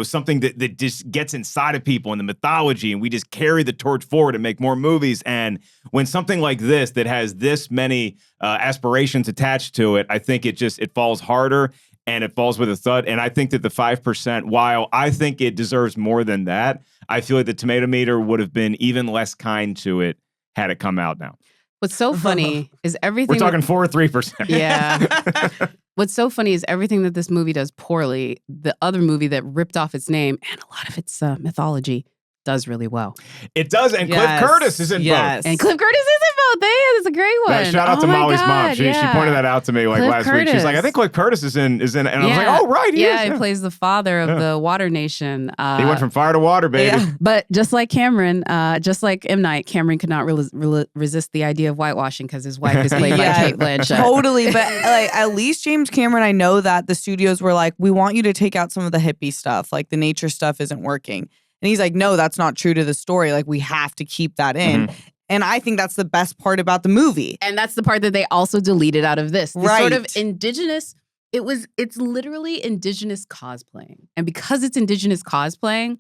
something that just gets inside of people and the mythology, and we just carry the torch forward and make more movies. And when something like this that has this many aspirations attached to it, I think it falls harder. And it falls with a thud. And I think that the 5%, while I think it deserves more than that, I feel like the Tomatometer would have been even less kind to it had it come out now. What's so funny is everything. We're talking 4 or 3%. Yeah. What's so funny is everything that this movie does poorly, the other movie that ripped off its name and a lot of its mythology does really well. It does, and Cliff Curtis is in both. And Cliff Curtis is in both. It's a great one. Shout out to Molly's mom. She pointed that out to me like Cliff last Curtis. week. She's like, I think Cliff Curtis is in, and I was like, oh right, he is. He plays the father of the Water Nation. He went from fire to water, baby. Yeah. But just like Cameron, just like M. Night, Cameron could not resist the idea of whitewashing because his wife is played by Kate Blanchett. Totally, but like at least James Cameron, I know that the studios were like, we want you to take out some of the hippie stuff, like the nature stuff isn't working. And he's like, no, that's not true to the story. Like, we have to keep that in. Mm-hmm. And I think that's the best part about the movie. And that's the part that they also deleted out of this. Right. Sort of indigenous, it's literally indigenous cosplaying. And because it's indigenous cosplaying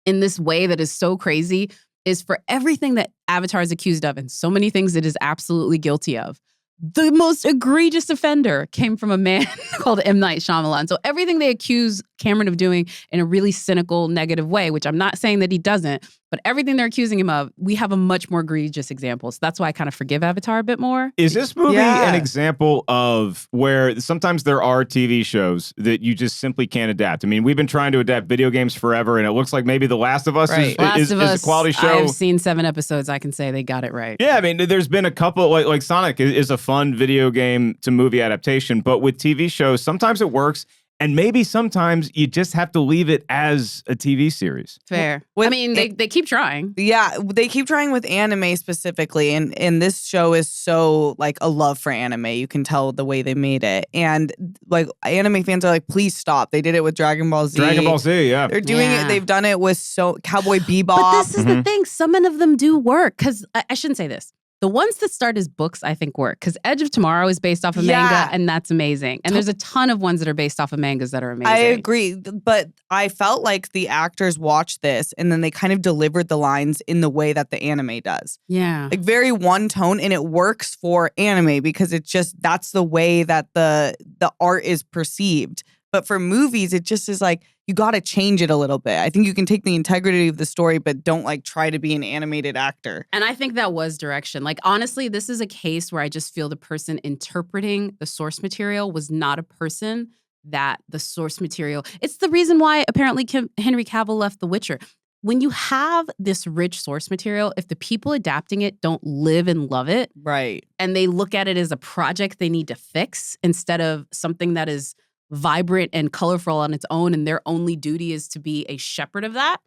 in this way that is so crazy, is for everything that Avatar is accused of and so many things it is absolutely guilty of. The most egregious offender came from a man called M. Night Shyamalan. So everything they accuse Cameron of doing in a really cynical, negative way, which I'm not saying that he doesn't, but everything they're accusing him of, we have a much more egregious example. So that's why I kind of forgive Avatar a bit more. Is this movie an example of where sometimes there are TV shows that you just simply can't adapt? I mean, we've been trying to adapt video games forever, and it looks like maybe The Last of Us is a quality show. I've seen 7 episodes. I can say they got it right. Yeah, I mean, there's been a couple, like Sonic is a fun video game to movie adaptation, but with TV shows, sometimes it works. And maybe sometimes you just have to leave it as a TV series. Fair. I mean, they keep trying. Yeah, they keep trying with anime specifically. And this show is so like a love for anime. You can tell the way they made it. And like anime fans are like, please stop. They did it with Dragon Ball Z. Dragon Ball Z, yeah. They're doing it. They've done it with Cowboy Bebop. But this is the thing. Some of them do work. Because I shouldn't say this. The ones that start as books, I think, work. Because Edge of Tomorrow is based off of manga, and that's amazing. And there's a ton of ones that are based off of mangas that are amazing. I agree. But I felt like the actors watched this, and then they kind of delivered the lines in the way that the anime does. Yeah. Like very one tone, and it works for anime because it's just, that's the way that the art is perceived. But for movies, it just is like, you got to change it a little bit. I think you can take the integrity of the story, but don't like try to be an animated actor. And I think that was direction. Like, honestly, this is a case where I just feel the person interpreting the source material was not a person that the source material. It's the reason why apparently Henry Cavill left The Witcher. When you have this rich source material, if the people adapting it don't live and love it, right, and they look at it as a project they need to fix instead of something that is vibrant and colorful on its own, and their only duty is to be a shepherd of that,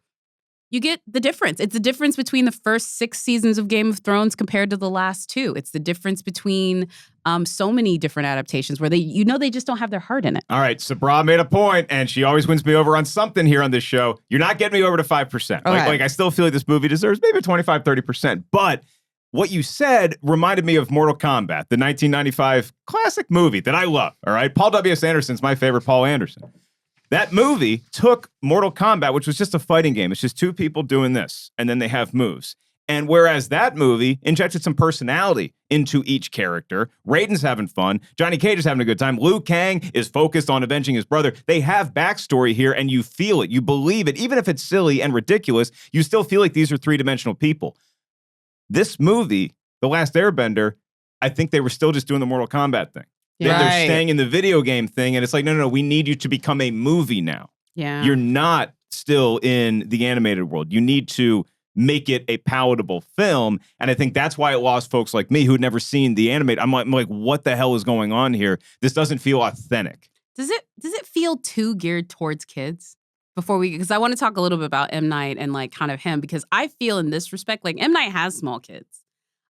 you get the difference. It's the difference between the first 6 seasons of Game of Thrones compared to the last 2. It's the difference between so many different adaptations where they just don't have their heart in it. All right, Sabraw made a point, and she always wins me over on something here on this show. You're not getting me over to 5%. Okay. Like I still feel like this movie deserves maybe 25, 30%. But what you said reminded me of Mortal Kombat, the 1995 classic movie that I love, all right? Paul W.S. Anderson's my favorite Paul Anderson. That movie took Mortal Kombat, which was just a fighting game. It's just 2 people doing this, and then they have moves. And whereas that movie injected some personality into each character, Raiden's having fun, Johnny Cage is having a good time, Liu Kang is focused on avenging his brother. They have backstory here, and you feel it. You believe it. Even if it's silly and ridiculous, you still feel like these are 3-dimensional people. This movie, The Last Airbender, I think they were still just doing the Mortal Kombat thing. Yeah. They're staying in the video game thing, and it's like, no, we need you to become a movie now. Yeah. You're not still in the animated world. You need to make it a palatable film, and I think that's why it lost folks like me who had never seen the animated. I'm like, what the hell is going on here? This doesn't feel authentic. Does it feel too geared towards kids? Because I want to talk a little bit about M. Night and like kind of him, because I feel in this respect, like M. Night has small kids.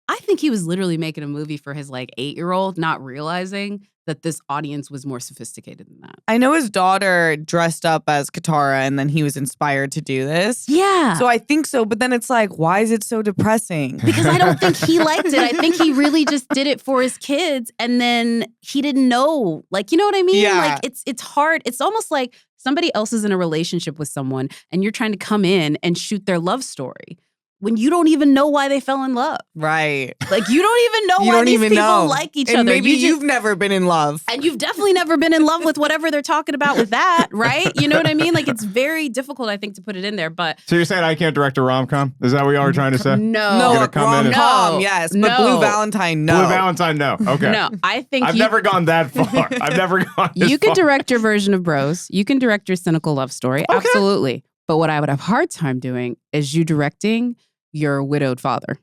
I think he was literally making a movie for his like 8-year-old, not realizing that this audience was more sophisticated than that. I know his daughter dressed up as Katara and then he was inspired to do this. Yeah. So I think so, but then it's like, why is it so depressing? Because I don't think he liked it. I think he really just did it for his kids, and then he didn't know. Like, you know what I mean? Yeah. Like it's hard. It's almost like somebody else is in a relationship with someone and you're trying to come in and shoot their love story when you don't even know why they fell in love. Right. Like, you don't even know why these people like each other. Maybe you've never been in love. And you've definitely never been in love with whatever they're talking about with that, right? You know what I mean? Like, it's very difficult, I think, to put it in there. But So you're saying I can't direct a rom-com? Is that what you are trying to say? no, Gonna come in and- rom-com, yes, but No. Blue Valentine, no. Blue Valentine, no. Okay. no. I think I've never gone that far. I've never gone this you can far. direct your version of Bros. You can direct your cynical love story. Okay. Absolutely. But what I would have a hard time doing is you directing your widowed father.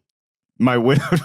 My widowed.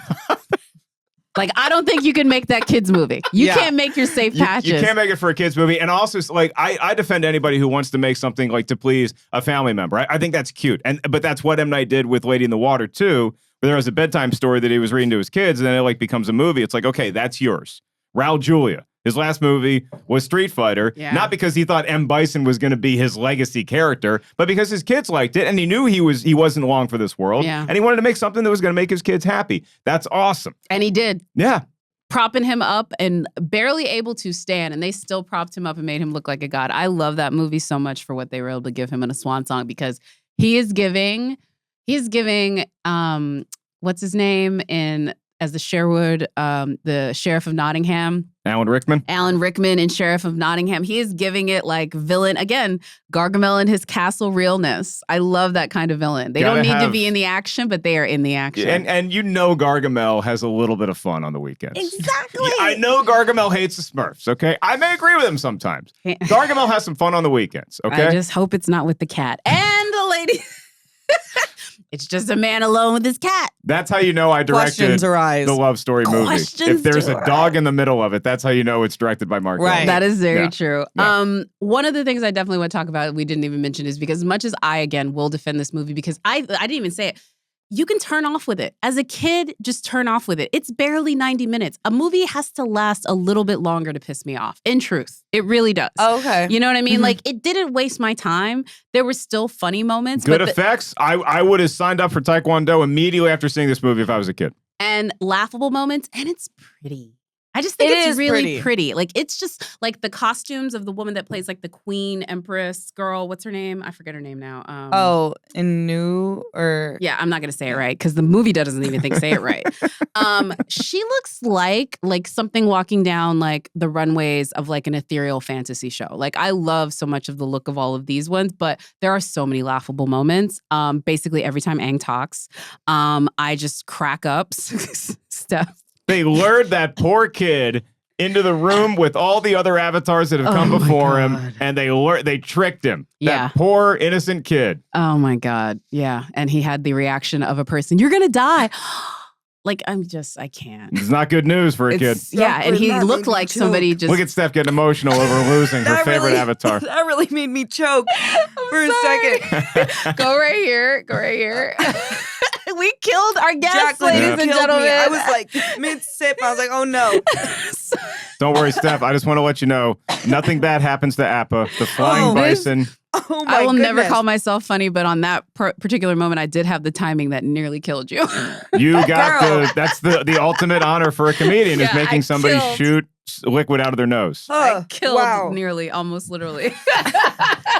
Like, I don't think you can make that kid's movie. You Yeah. can't make your safe patches. You can't make it for a kid's movie. And also, like, I defend anybody who wants to make something like to please a family member. I think that's cute. But that's what M. Night did with Lady in the Water, too. Where there was a bedtime story that he was reading to his kids, and then it like becomes a movie. It's like, okay, that's yours. Raul Julia. His last movie was Street Fighter, Yeah. not because he thought M. Bison was going to be his legacy character, but because his kids liked it, and he knew he wasn't long for this world, Yeah. and he wanted to make something that was going to make his kids happy. That's awesome. And he did. Yeah. Propping him up and barely able to stand, and they still propped him up and made him look like a god. I love that movie so much for what they were able to give him in a swan song, because he is giving what's his name as the Sherwood, the Sheriff of Nottingham. Alan Rickman in Sheriff of Nottingham. He is giving it like villain. Again, Gargamel and his castle realness. I love that kind of villain. They don't need to be in the action, but they are in the action. And you know Gargamel has a little bit of fun on the weekends. Exactly. I know Gargamel hates the Smurfs, okay? I may agree with him sometimes. Gargamel has some fun on the weekends, okay? I just hope it's not with the cat. And the lady... It's just a man alone with his cat. That's how you know I directed Questions arise. the love story movie. Questions If there's a arise. dog in the middle of it, that's how you know it's directed by Mark. Right. That is very Yeah. true. Yeah. One of the things I definitely want to talk about, we didn't even mention, is because as much as I, again, will defend this movie, because I didn't even say it, you can turn off with it. As a kid, just turn off with it. It's barely 90 minutes. A movie has to last a little bit longer to piss me off. In truth, it really does. Oh, okay. You know what I mean? Mhm. Like, it didn't waste my time. There were still funny moments. Good but effects. I would have signed up for Taekwondo immediately after seeing this movie if I was a kid. and laughable moments, and it's pretty. I just think It it's is really pretty. Like, it's just like the costumes of the woman that plays like the Queen Empress girl. What's her name? I forget her name now. Inu or Yeah, I'm not gonna say it right because the movie doesn't even think say it right. She looks like something walking down like the runways of like an ethereal fantasy show. Like, I love so much of the look of all of these ones, but there are so many laughable moments. Basically every time Aang talks, I just crack up. Steph. They lured that poor kid into the room with all the other avatars that have come Oh my before him, God. and they tricked him. Yeah. That poor innocent kid. Oh my God. Yeah. And he had the reaction of a person, you're gonna die. like I can't. It's not good news for a kid. Yeah, and he That looked made me like somebody just Look at Steph getting emotional over losing her That favorite really- avatar. That really made me choke for a second. Go right here. Go right here. We killed our guest, Jacqueline ladies and killed gentlemen. me. I was like mid-sip. I was like, oh no. Don't worry, Steph. I just want to let you know, nothing bad happens to Appa. The flying Oh, bison. Oh my I will never goodness. call myself funny, but on that particular moment, I did have the timing that nearly killed you. You got Girl. that's the ultimate honor for a comedian is Yeah, making I somebody killed. shoot liquid out of their nose. Oh, Killed wow. nearly, almost literally.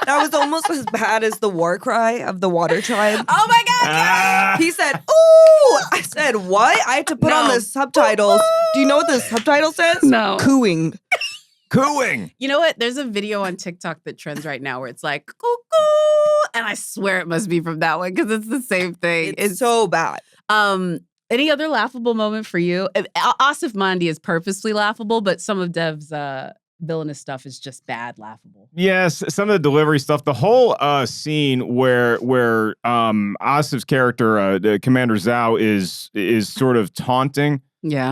That was almost as bad as the war cry of the water tribe. Oh my God. Ah, He said, ooh. I said, what? I had to put on No. the subtitles. Do you know what the subtitle says? No. Cooing. cooing. You know what? There's a video on TikTok that trends right now where it's like, cuckoo. And I swear it must be from that one because it's the same thing. It's so bad. Any other laughable moment for you? Asif Mandi is purposely laughable, but some of Dev's villainous stuff is just bad laughable. Yes, some of the delivery stuff. The whole scene where Asif's character, the Commander Zhao, is sort of taunting Yeah.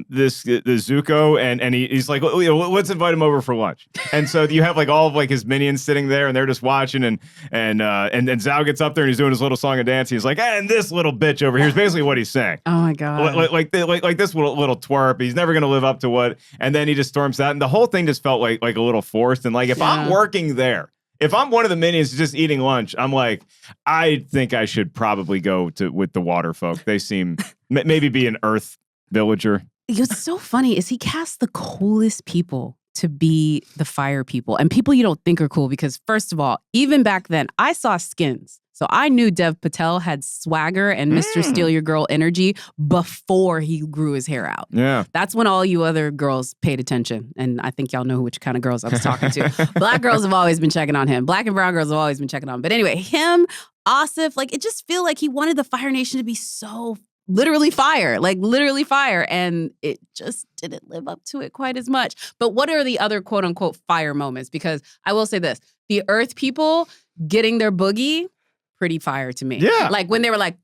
the Zuko, and he's like, let's invite him over for lunch. And so you have like all of like his minions sitting there, and they're just watching, and Zhao gets up there and he's doing his little song and dance. He's like, and this little bitch over here is basically what he's saying. Oh my God. Like this little twerp. He's never gonna live up to what. And then he just storms out, and the whole thing just felt like a little forced. And like if I'm working there, if I'm one of the minions just eating lunch, I'm like, I think I should probably go with the water folk. They seem maybe be an Earth villager. What's so funny is he cast the coolest people to be the fire people and people you don't think are cool because first of all, even back then, I saw skins. So I knew Dev Patel had swagger and Mr. Steal Your Girl energy before he grew his hair out. Yeah. That's when all you other girls paid attention. And I think y'all know which kind of girls I was talking to. Black girls have always been checking on him. Black and brown girls have always been checking on him. But anyway, him, Asif, like it just feel like he wanted the Fire Nation to be so literally fire. And it just didn't live up to it quite as much. But what are the other quote unquote fire moments? Because I will say this, the Earth people getting their boogie, pretty fire to me. Yeah. Like when they were like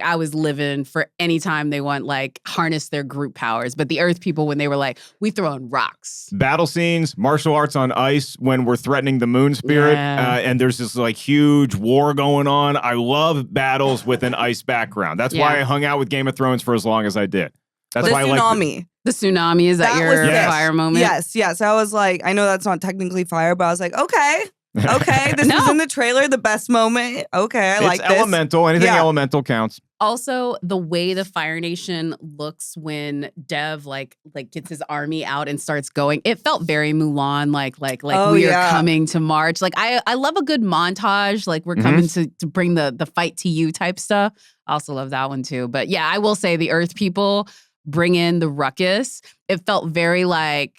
I was living for any time they want like harness their group powers. But the Earth people, when they were like, we throwing rocks. Battle scenes, martial arts on ice when we're threatening the moon spirit, Yeah. and there's this like huge war going on. I love battles with an ice background. That's why Yeah. I hung out with Game of Thrones for as long as I did. That's The why I like tsunami. The tsunami, is that That your was it. fire moment? Yes. I was like, I know that's not technically fire, but I was like, okay, this was No. in the trailer, the best moment. Okay, I like it's this. elemental. Anything Yeah. elemental counts. Also, the way the Fire Nation looks when Dev like gets his army out and starts going, it felt very Mulan, like Oh, we are yeah. coming to march. Like I love a good montage, like we're coming to bring the fight to you type stuff. I also love that one too. But yeah, I will say the Earth people bring in the ruckus. It felt very like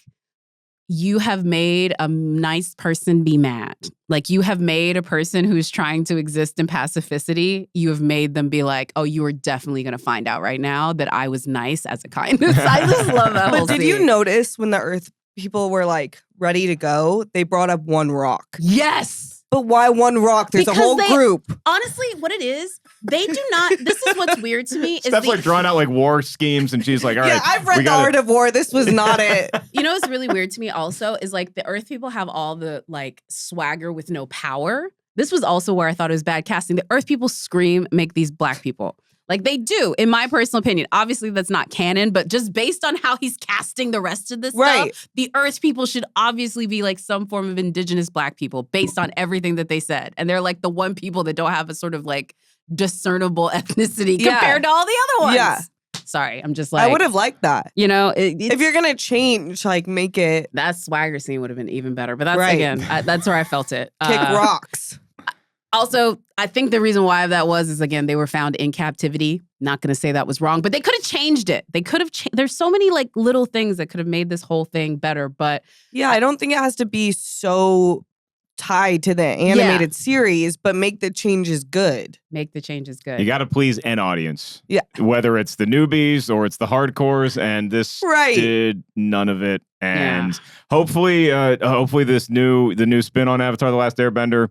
you have made a nice person be mad. Like you have made a person who's trying to exist in pacificity, you have made them be like, oh, you are definitely going to find out right now that I was nice as a kindness. I just love that whole But did scene. you notice when the Earth people were like ready to go, they brought up one rock? Yes. But why one rock? There's Because a whole they- group. Honestly, what it is, they do not, this is what's weird to me. Is Steph's like drawing out like war schemes, and she's like, all right. Yeah, I've read we The gotta- Art of War. This was not it. You know what's really weird to me also is like the Earth people have all the like swagger with no power. This was also where I thought it was bad casting. The Earth people scream, make these black people. Like they do, in my personal opinion. Obviously, that's not canon, but just based on how he's casting the rest of this Right. stuff, the Earth people should obviously be like some form of indigenous black people based on everything that they said. And they're like the one people that don't have a sort of like discernible ethnicity Yeah. compared to all the other ones. Yeah. Sorry, I'm just like, I would have liked that. you know, If you're gonna change, like make it that swagger scene would have been even better. But that's Right. again, that's where I felt it. kick rocks. Also, I think the reason why that was is again, they were found in captivity. Not going to say that was wrong, but they could have changed it. They could have. There's so many like little things that could have made this whole thing better. But Yeah, I don't think it has to be so tied to the animated series, but make the changes good. make the changes good. You got to please an audience. Yeah. Whether it's the newbies or it's the hardcores, and this Right. did none of it. And hopefully the new spin on Avatar: The Last Airbender,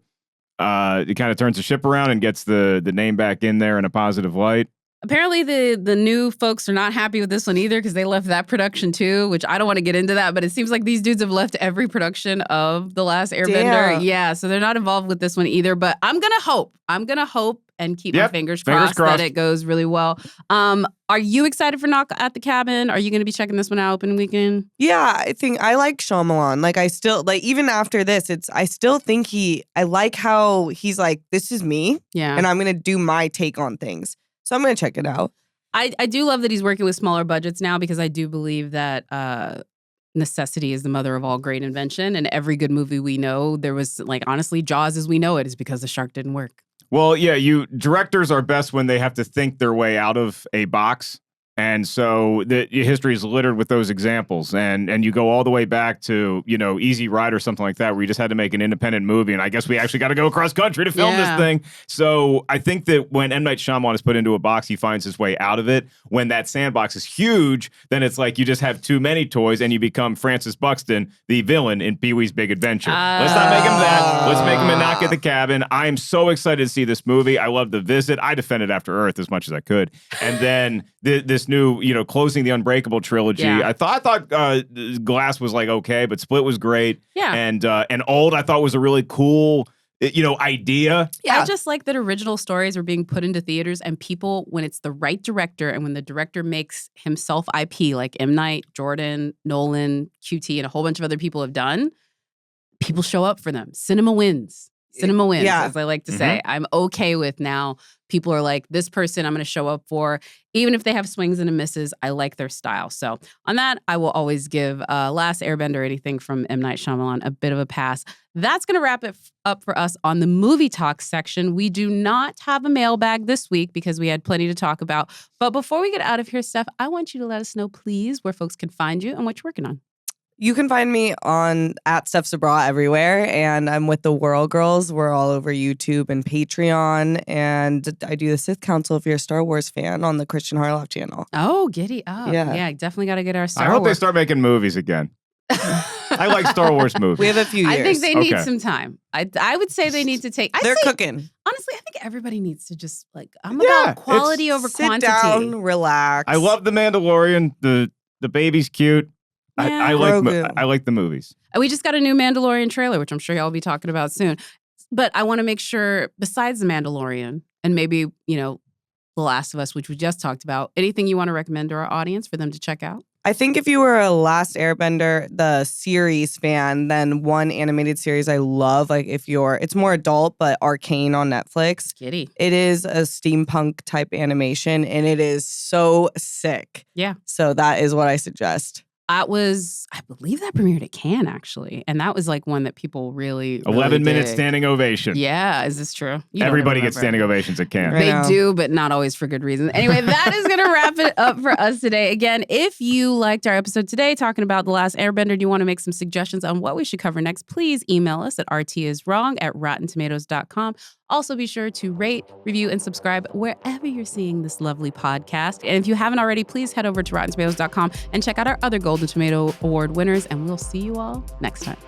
it kind of turns the ship around and gets the name back in there in a positive light. Apparently, the new folks are not happy with this one either because they left that production too, which I don't want to get into that, but it seems like these dudes have left every production of The Last Airbender. Damn. Yeah, so they're not involved with this one either, but I'm going to hope and keep my fingers crossed that it goes really well. Are you excited for Knock at the Cabin? Are you going to be checking this one out opening weekend? Yeah, I think I like Shyamalan. Like I still like even after this, I still think I like how he's like, this is me. Yeah. And I'm gonna do my take on things. So I'm gonna check it out. I do love that he's working with smaller budgets now because I do believe that necessity is the mother of all great invention. And every good movie we know, there was like honestly, Jaws as we know it is because the shark didn't work. Well, yeah, directors are best when they have to think their way out of a box. And so history is littered with those examples. And you go all the way back to, Easy Ride or something like that, where you just had to make an independent movie. And I guess we actually got to go across country to film this thing. So I think that when M. Night Shyamalan is put into a box, he finds his way out of it. When that sandbox is huge, then it's like you just have too many toys and you become Francis Buxton, the villain in Pee-wee's Big Adventure. Let's not make him that. Let's make him a Knock at the Cabin. I am so excited to see this movie. I love The Visit. I defended After Earth as much as I could. And then this new, closing the Unbreakable trilogy. Yeah. I thought Glass was like okay, but Split was great. Yeah. And Old I thought was a really cool, idea. Yeah. I just like that original stories are being put into theaters and people, when it's the right director and when the director makes himself IP, like M. Night, Jordan, Nolan, QT, and a whole bunch of other people have done, people show up for them. Cinema wins. Cinema wins, as I like to say. I'm okay with now. People are like, this person I'm going to show up for. Even if they have swings and misses, I like their style. So on that, I will always give Last Airbender, anything from M. Night Shyamalan, a bit of a pass. That's going to wrap it up for us on the movie talk section. We do not have a mailbag this week because we had plenty to talk about. But before we get out of here, Steph, I want you to let us know, please, where folks can find you and what you're working on. You can find me at Steph Sabraw everywhere, and I'm with the Whirl Girls. We're all over YouTube and Patreon, and I do the Sith Council if you're a Star Wars fan on the Christian Harloff channel. Oh, giddy up. Yeah, definitely got to get our Star Wars. I hope they start making movies again. I like Star Wars movies. We have a few years. I think they need some time. I would say they need to take... They're cooking. Honestly, I think everybody needs to just, I'm about quality over quantity. Sit down, relax. I love The Mandalorian. The baby's cute. Yeah. I like the movies. We just got a new Mandalorian trailer, which I'm sure y'all will be talking about soon. But I want to make sure, besides The Mandalorian and maybe, The Last of Us, which we just talked about, anything you want to recommend to our audience for them to check out? I think if you were a Last Airbender, the series fan, then one animated series I love, it's more adult, but Arcane on Netflix. Giddy. It is a steampunk type animation and it is so sick. Yeah. So that is what I suggest. I believe that premiered at Cannes, actually. And that was one that people really 11-minute standing ovation. Yeah, is this true? Everybody gets standing ovations at Cannes. They do, but not always for good reasons. Anyway, that is going to wrap it up for us today. Again, if you liked our episode today talking about The Last Airbender, do you want to make some suggestions on what we should cover next, please email us at rtiswrong@rottentomatoes.com. Also, be sure to rate, review, and subscribe wherever you're seeing this lovely podcast. And if you haven't already, please head over to rottentomatoes.com and check out our other Golden Tomato Award winners, and we'll see you all next time.